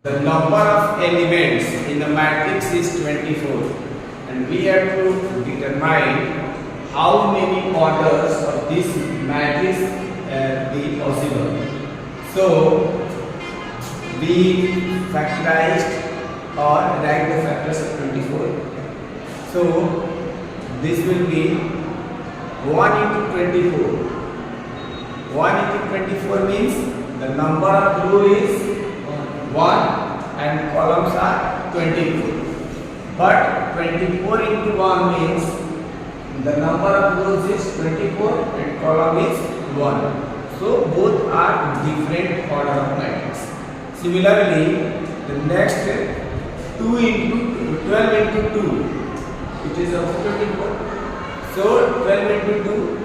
The number of elements in the matrix is 24, and we have to determine how many orders of this matrix be possible. So we factorized or write the factors of 24. So this will be 1 into 24. 1 into 24 means the number of rows is 1 and columns are 24. But 24 into 1 means the number of rows is 24 and column is 1. So both are different order of matrix. Similarly, the next 2 into 12 into 2, it is also 24. So 12 into 2,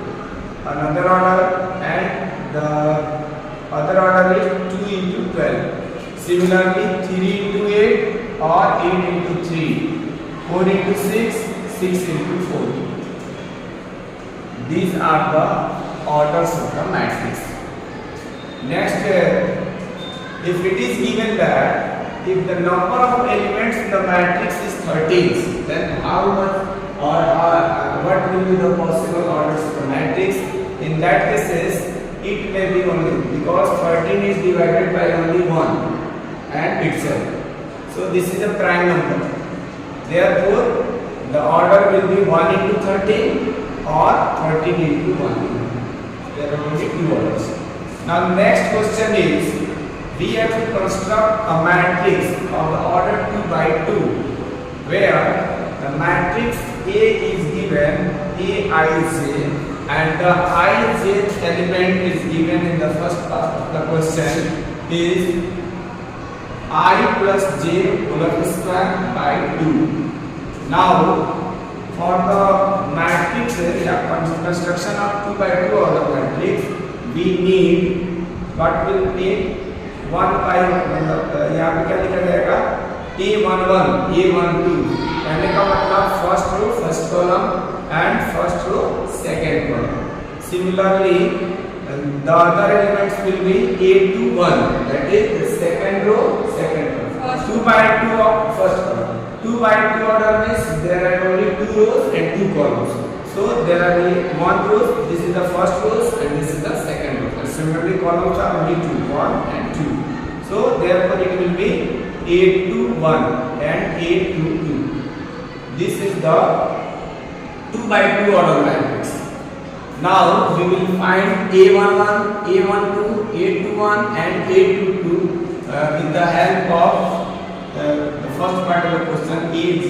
another order, and the other order is 2 into 12. Similarly, 3 into 8 or 8 into 3, 4 into 6, 6 into 4. These are the orders of the matrix. Next, if it is given that if the number of elements in the matrix is 13, then how much or what will be the possible orders of the matrix? In that cases, it may be only because 13 is divided by only 1 and itself. So this is a prime number. Therefore, the order will be 1 into 13 or 13 into 1. There are only two orders. Now next question is, we have to construct a matrix of the order 2 by 2, where the matrix A is given Aij, and the ij element is given in the first part of the question is I plus j whole square by 2. Now, for the matrix construction of 2 by 2 order matrix, we need what will need 1 by यहाँ पे क्या लिखा जाएगा A11, A12, कहने का मतलब first row first column and first row second column. Similarly, the other elements will be A21, that is the second row second column. 2 by 2 of first column. 2 by 2 order means there are only 2 rows and 2 columns. So there are only 1 row, this is the first row and this is the second row. And similarly, columns are only 2, 1 and 2. So therefore it will be A21 and A22. This is the 2 by 2 order matrix. Now we will find A11, A12, A21 and A22 with the help of the first part of the question Aij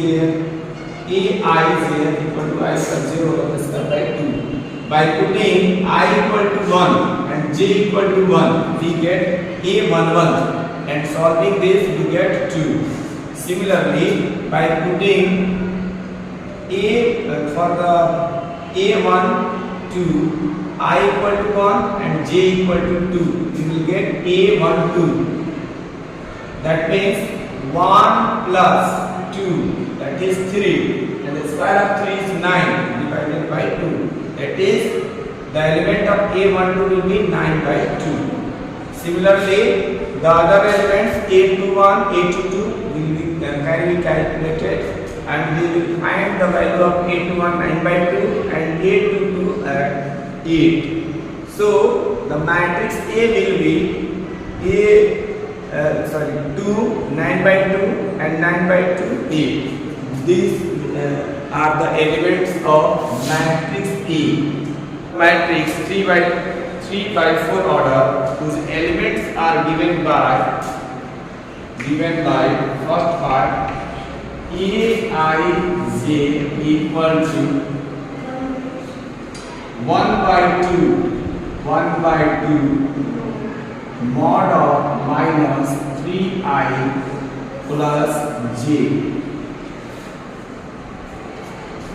equal to I sub 0 square by 2. By putting I equal to 1 and j equal to 1, we get A11, and solving this we get 2. Similarly, by putting for the A1 2, I equal to 1 and j equal to 2, we will get A12. That means 1 plus 2, that is 3, and the square of 3 is 9 divided by 2. That is, the element of A12 will be 9 by 2. Similarly, the other elements A21, A22 will be calculated, and we will find the value of A21 9 by 2 and A22 8. So the matrix A will be 2 9 by 2 and 9 by 2 8. These are the elements of matrix A. Matrix 3 by 4 order, whose elements are given by first part Aij equal to 1 by 2 mod of minus 3i plus j.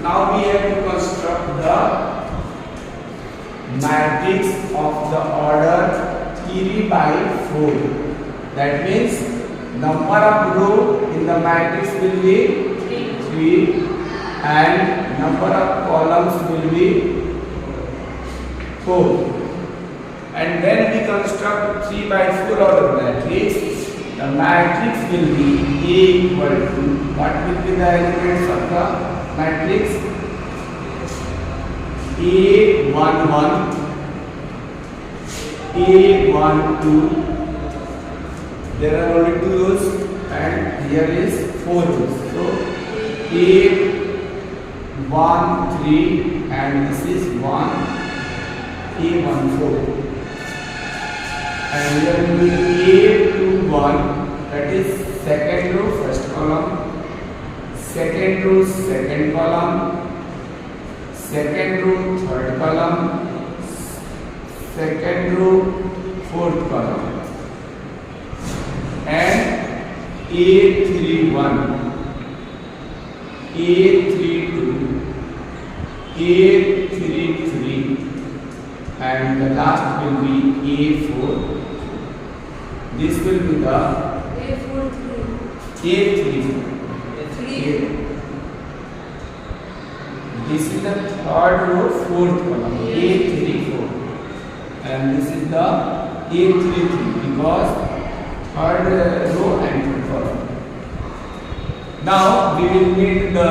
Now we have to construct the matrix of the order 3 by 4. That means number of row in the matrix will be 3 and number of columns will be 4. And then we construct 3 by 4 order matrix. the matrix will be A equal to, what will be the elements of the matrix? A11, A12, there are only 2 rows and here is 4 rows. So A13 and this is A14, and here will be A21, that is second row first column, second row second column, second row third column, second row fourth column, and A31, A32, A33, and the last will be A4. This will be the A34. This is the third row, fourth column, A34, and this is the A33 because third row and fourth column. Now we will need the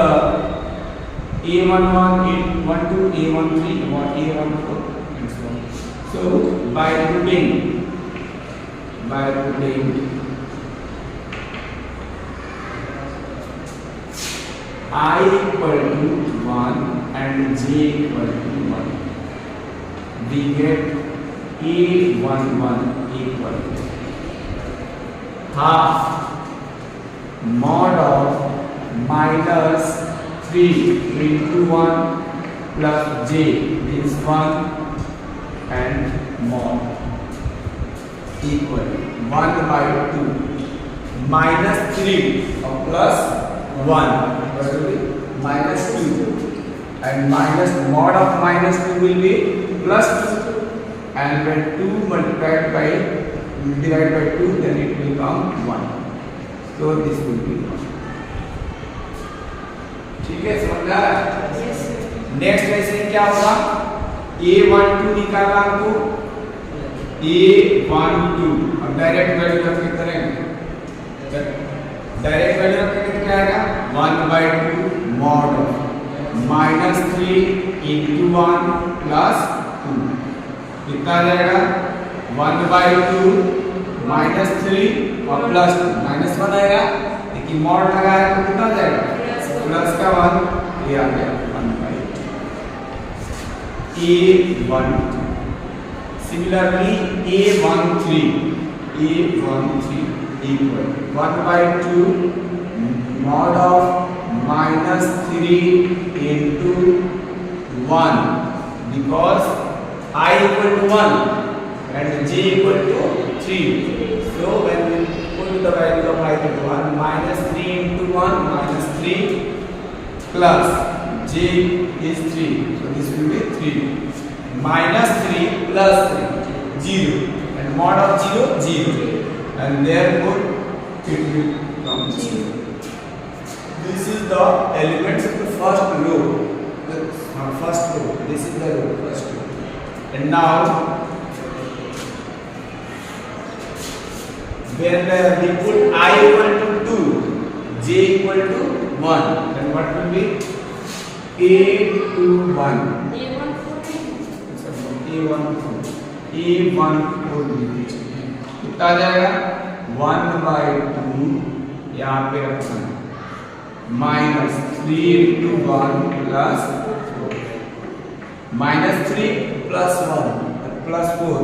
A11, A12, A13, A14, and so on. So by putting I equal to 1 and J equal to 1, we get A11 equal to half mod of minus 3 into 1 plus J is 1 and mod equal 1 by 2 minus 3 or plus 1 minus 2, and minus mod of minus 2 will be plus 2, and when 2 multiplied by divided by 2 then it will become 1. So this will be 1. ठीक है, समझ आ रहा है? Next ऐसे क्या होगा? A12 निकालना आपको, A12 अब डायरेक्ट वैल्यू रख के करेंगे, डायरेक्ट वैल्यू रख के क्या आएगा? 1 by 2 mod of minus 3 into 1 plus 2 कितना आ जाएगा? 1 by 2 minus 3 और plus 2 minus 1 आएगा, लेकिन mod लगाया तो कितना आ जाएगा? प्लस का 1, ये आ गया 1 by 2 A12. Similarly A13 equal 1 by 2 mod of minus 3 into 1 because I equal to 1 and J equal to 3. So when we put the value of I equal to 1, minus 3 into 1 minus 3 plus J is 3. So this will be 3. Minus 3 plus 3, 0. And mod of 0, 0. And therefore it will come 0. This is the elements of the first row. First row. This is the row, first row. And now, when we put I equal to 2, J equal to 1, then what will be? A21. A14 कितना आ जाएगा? 1 by 2 यहाँ पे रखना minus 3 into 1 plus 4 minus 3 plus 1 plus 4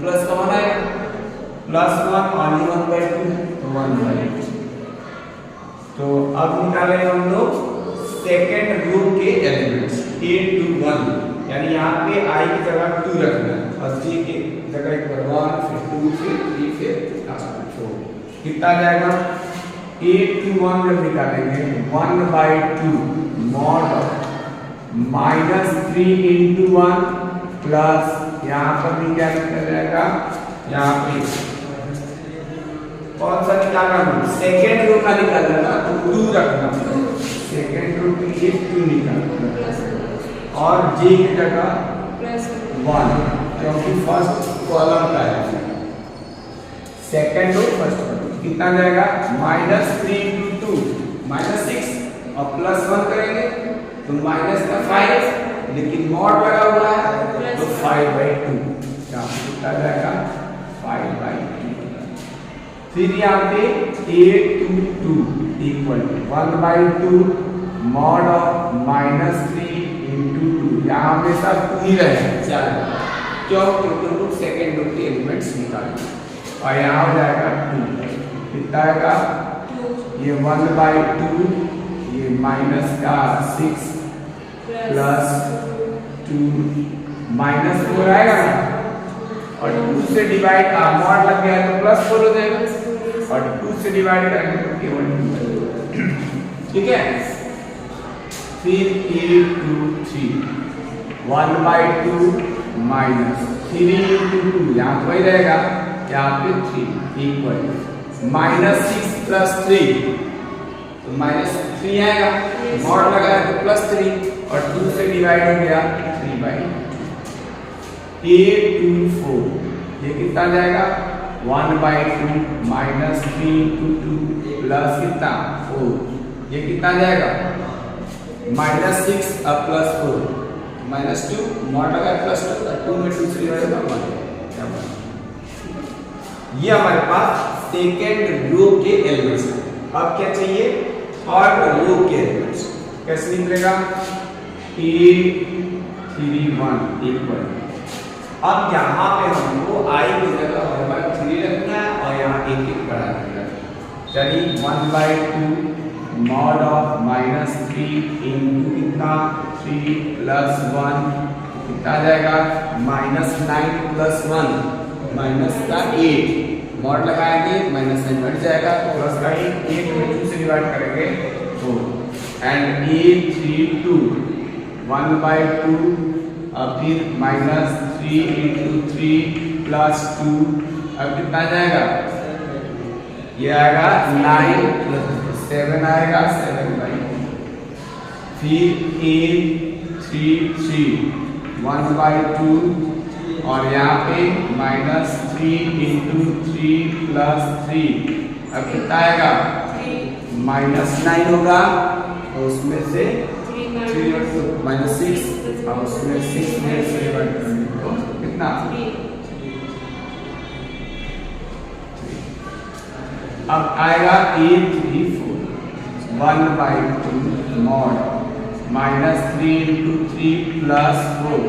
plus का मान आएगा plus 1 only 1 by 2 तो 1 by 2. तो अब निकालेंगे हम लोग सेकेंड रो के एलिमेंट्स A21, यानी यहाँ पे I की जगह 2 रखना है और J की जगह एक बार 1 फिर 2 फिर 3 फिर लास्ट में 4. कितना आ जाएगा? A21 जब निकालेंगे 1 by 2 mod of minus 3 into 1 plus यहाँ पर भी क्या निकल जाएगा? यहाँ पे कौन सा निकालना है? सेकेंड रो का निकालना है तो 2 रखना है. सेकेंड रो के लिए 2 निकालना और J की जगह 1 क्योंकि फर्स्ट कॉलम का है. सेकेंड रो फर्स्ट कॉलम कितना आ जाएगा -3 × 2 -6 और +1 करेंगे तो -5, लेकिन मॉड लगा हुआ है तो 5/2, यहाँ पे कितना आ जाएगा 5/2। फिर यहाँ पे 8 to 2 इक्वल 1/2 मॉड ऑफ -3 × 2, यहाँ हमेशा 2 ही रहेगा चलेगा, क्यों? क्योंकि हम सेकेंड रूट के एलिमेंट्स निकालेंगे। और यहाँ हो जाएगा 2, कितना आएगा ये 1/2, ये -6 +2 -4 आएगा ना, और 2 से डिवाइड मॉड लग गया तो +4 हो जाएगा, और 2 से डिवाइड करेंगे तो केवल 2, ठीक है। फिर 8 to 3 1/2 -3 × 2, यहाँ तो वही रहेगा, यहाँ पे 3 इक्वल -6 + 3 तो -3 आएगा, मॉड लगा है तो +3 और 2 से डिवाइड हो गया 3/2। 8 to 4 ये कितना आ जाएगा 1/2 -3 × 2 प्लस कितना 4, ये कितना आ जाएगा -6 और +4 -2 मॉड लगा है +2 और 2 में 2 से डिवाइड होगा 1। ये हमारे पास सेकेंड रो के एलिमेंट्स हैं। अब क्या चाहिए थर्ड रो के एलिमेंट्स, कैसे निकलेगा 8 3 1 इक्वल, अब यहाँ पे हमको i की जगह 1/3 रखना है और यहाँ 1 बढ़ा देना है। चलिए 1/2 मॉड ऑफ -3 × कितना 3 + 1 कितना आ जाएगा -9 + 1 -8, मॉड लगाएंगे -9 बढ़ जाएगा, प्लस का 1 में 2 से डिवाइड करेंगे 4 एंड 8 3 2 1/2 और फिर -3 × 3 + 2, अब कितना आ जाएगा ये आएगा 9 + 7 आएगा 7/2, फिर 8 3 3 1/2 और यहाँ पे -3 × 3 + 3, अब कितना आएगा -9 होगा और उसमें से 3 -6 और उसमें 6 में से डिवाइड करेंगे तो कितना, अब आएगा 8 3 4 1/2 मॉड -3 × 3 + 4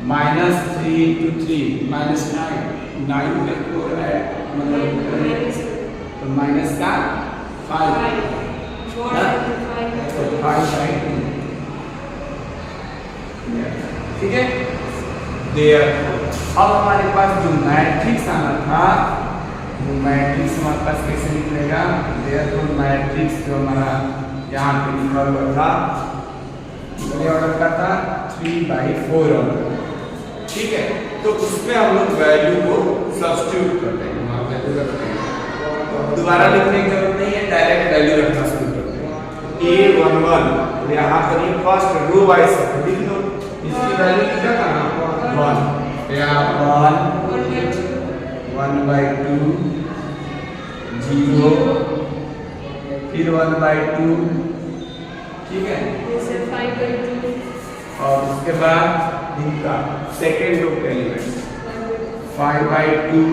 -3 × 3 -9 में 4 है मतलब तो माइनस का 5 तो 5/2, ठीक है। अब हमारे पास जो मैट्रिक्स आना था वो मैट्रिक्स हमारे पास कैसे निकलेगा, तो मैट्रिक्स जो हमारा यहाँ पे लिखा हुआ था कितने ऑर्डर का था 3/4 ऑर्डर, ठीक है। तो उसमें हम लोग वैल्यू को सब्स्टिट्यूट करते हैं, वहाँ वैल्यू रखते हैं, दोबारा लिखने की जरूरत नहीं है, डायरेक्ट वैल्यू रखना शुरू करते हैं। A11 यहाँ पर ये फर्स्ट रो वाइज लिख लो, इसकी वैल्यू क्या करना 1, यहाँ 1 1/2 0 फिर 1/2, ठीक है, और उसके बाद इनका सेकेंड रो के एलिमेंट्स 5/2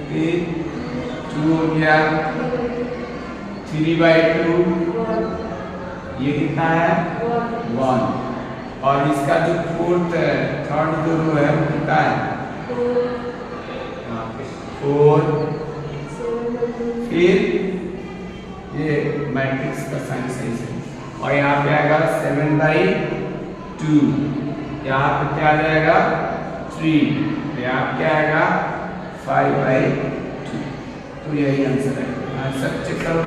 फिर 2 हो गया 3/2, ये कितना है 1, और इसका जो थर्ड जो रो है वो कितना है 4, फिर ये मैट्रिक्स का साइन सही से, और यहाँ पे आएगा 7/2, यहाँ पे क्या आ जाएगा 3, यहाँ क्या आएगा 5/2, तो यही आंसर है। आंसर चेक करो।